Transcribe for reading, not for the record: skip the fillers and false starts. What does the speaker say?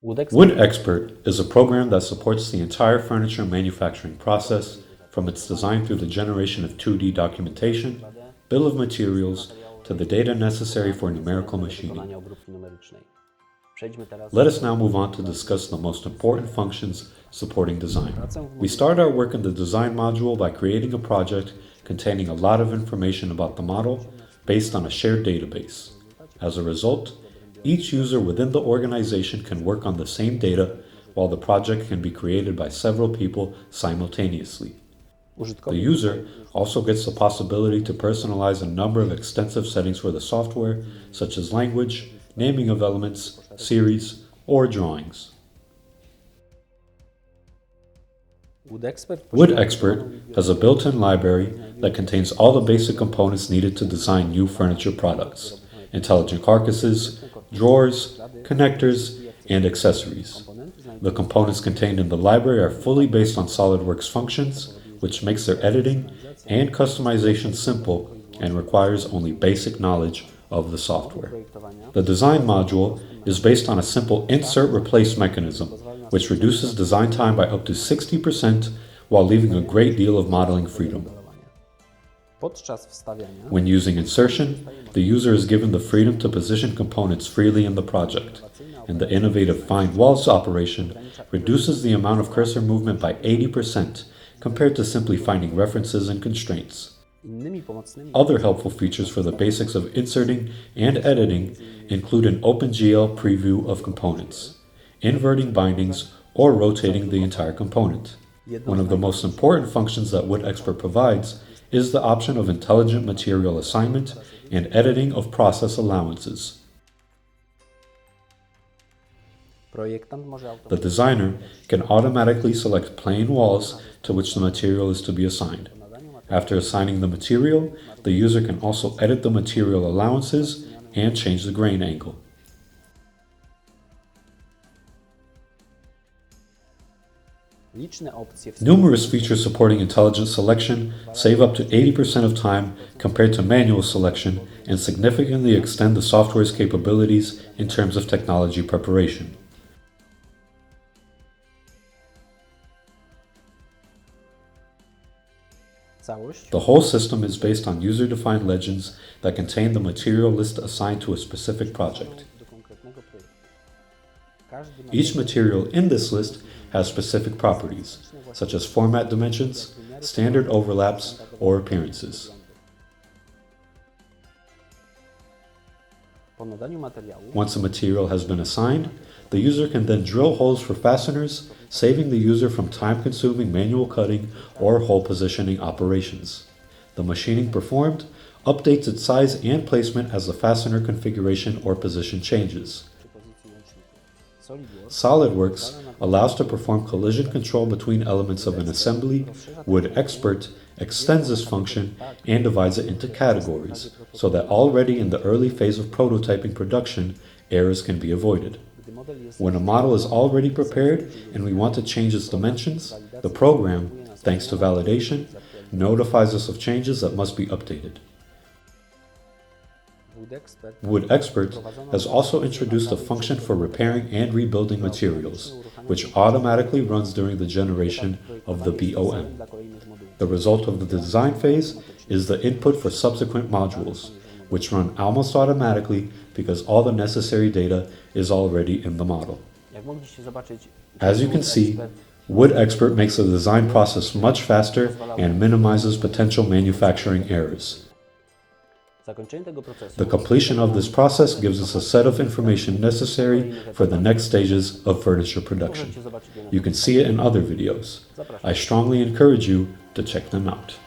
WOODEXPERT is a program that supports the entire furniture manufacturing process, from its design through the generation of 2D documentation, bill of materials, to the data necessary for numerical machining. Let us now move on to discuss the most important functions supporting design. We start our work in the design module by creating a project containing a lot of information about the model based on a shared database. As a result, each user within the organization can work on the same data, while the project can be created by several people simultaneously. The user also gets the possibility to personalize a number of extensive settings for the software, such as language, naming of elements, series, or drawings. WOODEXPERT has a built-in library that contains all the basic components needed to design new furniture products: intelligent carcasses, drawers, connectors, and accessories. The components contained in the library are fully based on SOLIDWORKS functions, which makes their editing and customization simple and requires only basic knowledge of the software. The design module is based on a simple insert-replace mechanism, which reduces design time by up to 60% while leaving a great deal of modeling freedom. When using insertion, the user is given the freedom to position components freely in the project, and the innovative find walls operation reduces the amount of cursor movement by 80% compared to simply finding references and constraints. Other helpful features for the basics of inserting and editing include an OpenGL preview of components, inverting bindings, or rotating the entire component. One of the most important functions that WOODEXPERT provides is the option of intelligent material assignment and editing of process allowances. The designer can automatically select plain walls to which the material is to be assigned. After assigning the material, the user can also edit the material allowances and change the grain angle. Numerous features supporting intelligent selection save up to 80% of time compared to manual selection and significantly extend the software's capabilities in terms of technology preparation. The whole system is based on user-defined legends that contain the material list assigned to a specific project. Each material in this list has specific properties, such as format dimensions, standard overlaps, or appearances. Once a material has been assigned, the user can then drill holes for fasteners, saving the user from time-consuming manual cutting or hole positioning operations. The machining performed updates its size and placement as the fastener configuration or position changes. SOLIDWORKS allows to perform collision control between elements of an assembly. WOODEXPERT extends this function and divides it into categories, so that already in the early phase of prototyping production, errors can be avoided. When a model is already prepared and we want to change its dimensions, the program, thanks to validation, notifies us of changes that must be updated. WOODEXPERT has also introduced a function for repairing and rebuilding materials, which automatically runs during the generation of the BOM. The result of the design phase is the input for subsequent modules, which run almost automatically because all the necessary data is already in the model. As you can see, WOODEXPERT makes the design process much faster and minimizes potential manufacturing errors. The completion of this process gives us a set of information necessary for the next stages of furniture production. You can see it in other videos. I strongly encourage you to check them out.